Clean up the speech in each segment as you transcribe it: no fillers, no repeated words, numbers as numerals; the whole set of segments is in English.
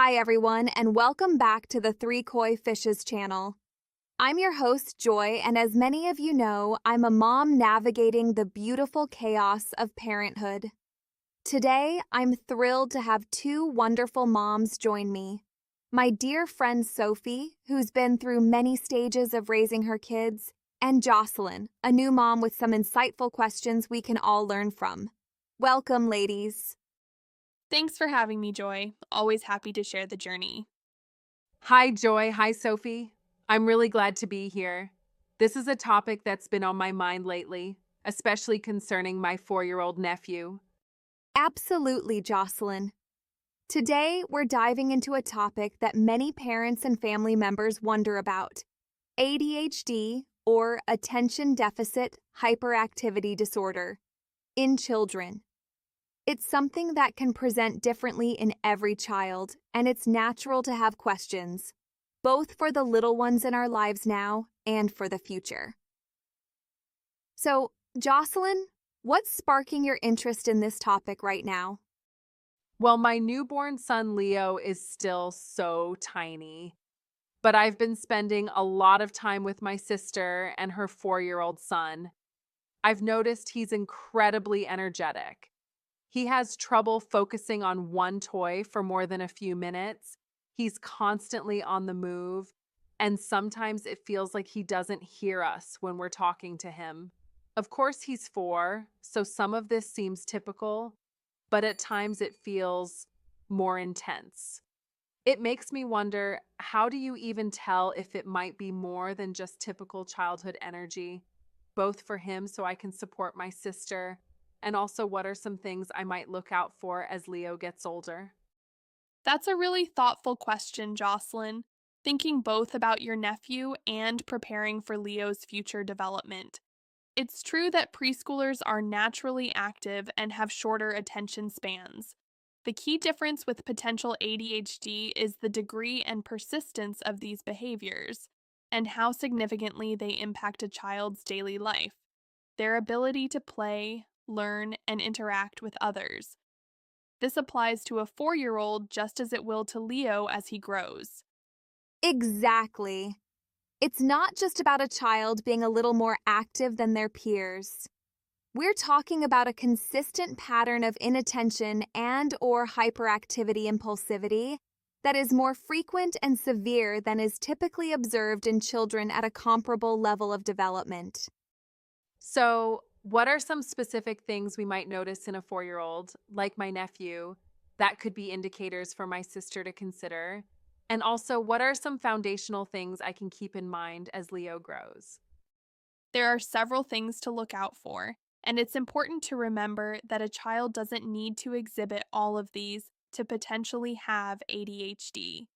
Hi, everyone, and welcome back to the Three Koi Fishes channel. I'm your host, Joy, and as many of you know, I'm a mom navigating the beautiful chaos of parenthood. Today, I'm thrilled to have two wonderful moms join me. My dear friend Sophie, who's been through many stages of raising her kids, and Jocelyn, a new mom with some insightful questions we can all learn from. Welcome, ladies. Thanks for having me, Joy. Always happy to share the journey. Hi, Joy. Hi, Sophie. I'm really glad to be here. This is a topic that's been on my mind lately, especially concerning my 4-year-old nephew. Absolutely, Jocelyn. Today, we're diving into a topic that many parents and family members wonder about: ADHD, or Attention Deficit Hyperactivity Disorder, in children. It's something that can present differently in every child, and it's natural to have questions, both for the little ones in our lives now and for the future. So, Jocelyn, what's sparking your interest in this topic right now? Well, my newborn son Leo is still so tiny, but I've been spending a lot of time with my sister and her 4-year-old son. I've noticed he's incredibly energetic. He has trouble focusing on one toy for more than a few minutes. He's constantly on the move, and sometimes it feels like he doesn't hear us when we're talking to him. Of course, he's 4, so some of this seems typical, but at times it feels more intense. It makes me wonder, how do you even tell if it might be more than just typical childhood energy, both for him so I can support my sister, and also what are some things I might look out for as Leo gets older? That's a really thoughtful question, Jocelyn, thinking both about your nephew and preparing for Leo's future development. It's true that preschoolers are naturally active and have shorter attention spans. The key difference with potential ADHD is the degree and persistence of these behaviors, and how significantly they impact a child's daily life, their ability to play, learn, and interact with others. This applies to a 4-year-old just as it will to Leo as he grows. Exactly. It's not just about a child being a little more active than their peers. We're talking about a consistent pattern of inattention and/or hyperactivity impulsivity that is more frequent and severe than is typically observed in children at a comparable level of development. So, what are some specific things we might notice in a 4-year-old, like my nephew, that could be indicators for my sister to consider? And also, what are some foundational things I can keep in mind as Leo grows? There are several things to look out for, and it's important to remember that a child doesn't need to exhibit all of these to potentially have ADHD.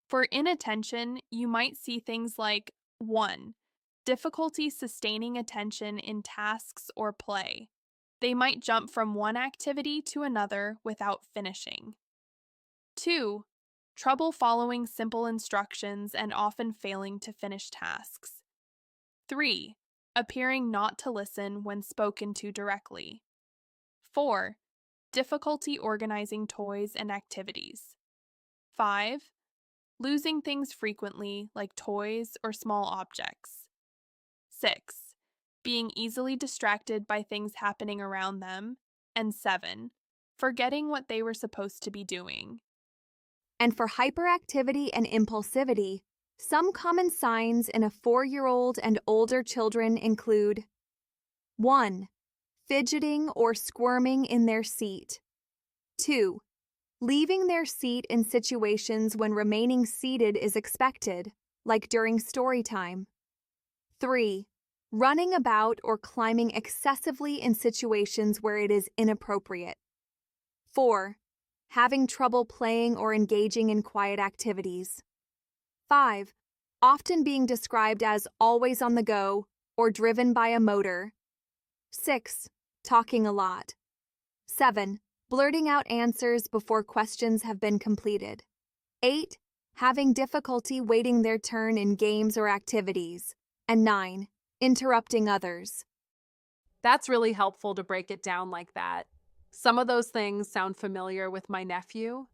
For inattention, you might see things like 1. Difficulty sustaining attention in tasks or play. They might jump from one activity to another without finishing. 2. Trouble following simple instructions and often failing to finish tasks. 3. Appearing not to listen when spoken to directly. 4. Difficulty organizing toys and activities. 5. Losing things frequently, like toys or small objects. 6. Being easily distracted by things happening around them. And 7. Forgetting what they were supposed to be doing. And for hyperactivity and impulsivity, some common signs in a 4-year-old and older children include: 1. Fidgeting or squirming in their seat. 2. Leaving their seat in situations when remaining seated is expected, like during story time. 3. Running about or climbing excessively in situations where it is inappropriate. 4. Having trouble playing or engaging in quiet activities. 5. Often being described as always on the go or driven by a motor. 6. Talking a lot. 7. Blurting out answers before questions have been completed. 8. Having difficulty waiting their turn in games or activities. And 9. Interrupting others. That's really helpful to break it down like that. Some of those things sound familiar with my nephew.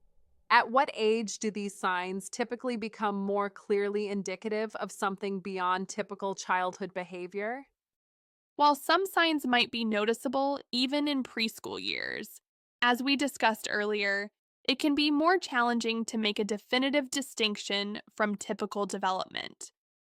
At what age do these signs typically become more clearly indicative of something beyond typical childhood behavior? While some signs might be noticeable even in preschool years, as we discussed earlier, it can be more challenging to make a definitive distinction from typical development.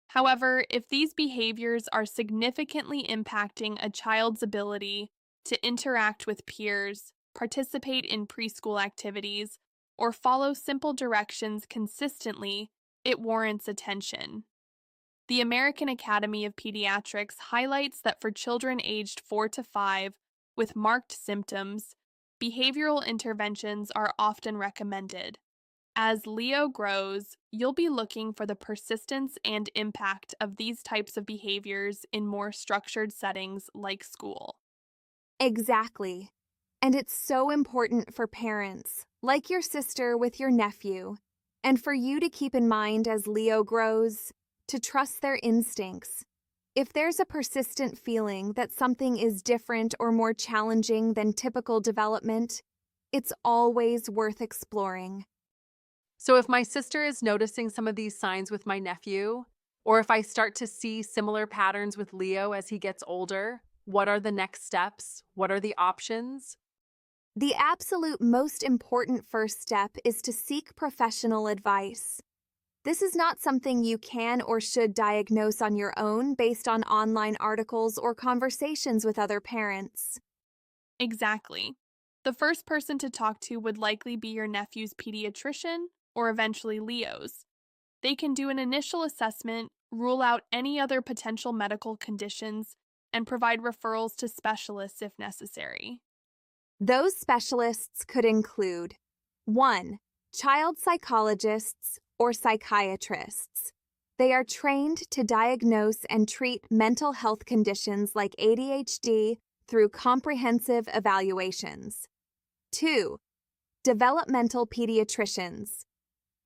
However, if these behaviors are significantly impacting a child's ability to interact with peers, participate in preschool activities, or follow simple directions consistently, it warrants attention. The American Academy of Pediatrics highlights that for children aged 4 to 5 with marked symptoms, behavioral interventions are often recommended. As Leo grows, you'll be looking for the persistence and impact of these types of behaviors in more structured settings like school. Exactly. And it's so important for parents, like your sister with your nephew, and for you to keep in mind as Leo grows, to trust their instincts. If there's a persistent feeling that something is different or more challenging than typical development, it's always worth exploring. So, if my sister is noticing some of these signs with my nephew, or if I start to see similar patterns with Leo as he gets older, what are the next steps? What are the options? The absolute most important first step is to seek professional advice. This is not something you can or should diagnose on your own based on online articles or conversations with other parents. Exactly. The first person to talk to would likely be your nephew's pediatrician or eventually Leo's. They can do an initial assessment, rule out any other potential medical conditions, and provide referrals to specialists if necessary. Those specialists could include 1. Child psychologists or psychiatrists. They are trained to diagnose and treat mental health conditions like ADHD through comprehensive evaluations. 2. Developmental pediatricians.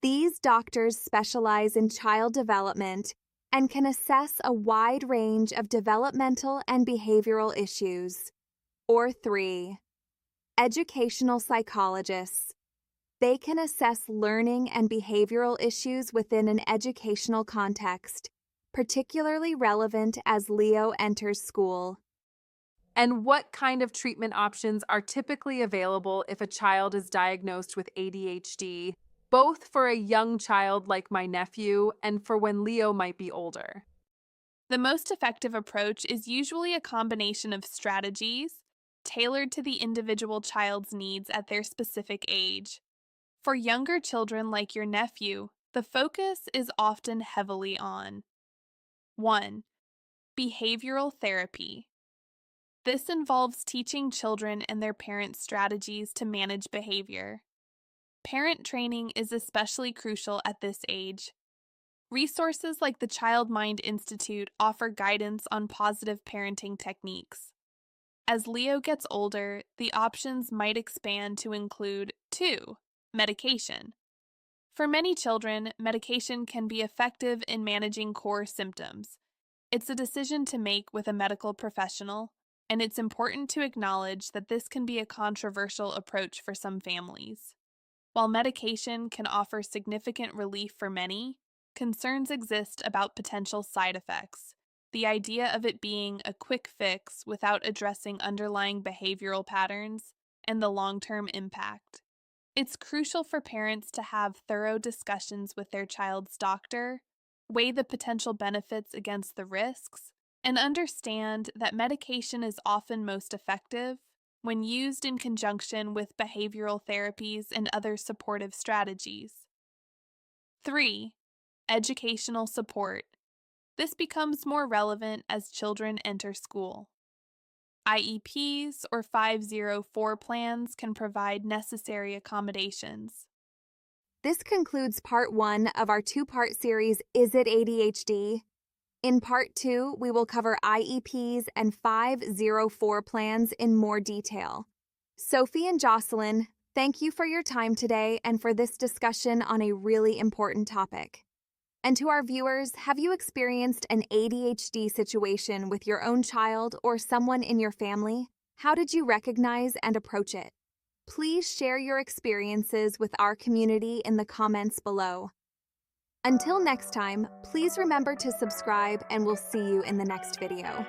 These doctors specialize in child development and can assess a wide range of developmental and behavioral issues. Or 3. Educational psychologists. They can assess learning and behavioral issues within an educational context, particularly relevant as Leo enters school. And what kind of treatment options are typically available if a child is diagnosed with ADHD, both for a young child like my nephew and for when Leo might be older? The most effective approach is usually a combination of strategies tailored to the individual child's needs at their specific age. For younger children like your nephew, the focus is often heavily on 1. Behavioral therapy. This involves teaching children and their parents strategies to manage behavior. Parent training is especially crucial at this age. Resources like the Child Mind Institute offer guidance on positive parenting techniques. As Leo gets older, the options might expand to include 2. Medication. For many children, medication can be effective in managing core symptoms. It's a decision to make with a medical professional, and it's important to acknowledge that this can be a controversial approach for some families. While medication can offer significant relief for many, concerns exist about potential side effects. The idea of it being a quick fix without addressing underlying behavioral patterns and the long-term impact. It's crucial for parents to have thorough discussions with their child's doctor, weigh the potential benefits against the risks, and understand that medication is often most effective when used in conjunction with behavioral therapies and other supportive strategies. 3. Educational support. This becomes more relevant as children enter school. IEPs or 504 plans can provide necessary accommodations. This concludes part 1 of our 2-part series, Is It ADHD? In part 2, we will cover IEPs and 504 plans in more detail. Sophie and Jocelyn, thank you for your time today and for this discussion on a really important topic. And to our viewers, have you experienced an ADHD situation with your own child or someone in your family? How did you recognize and approach it? Please share your experiences with our community in the comments below. Until next time, please remember to subscribe and we'll see you in the next video.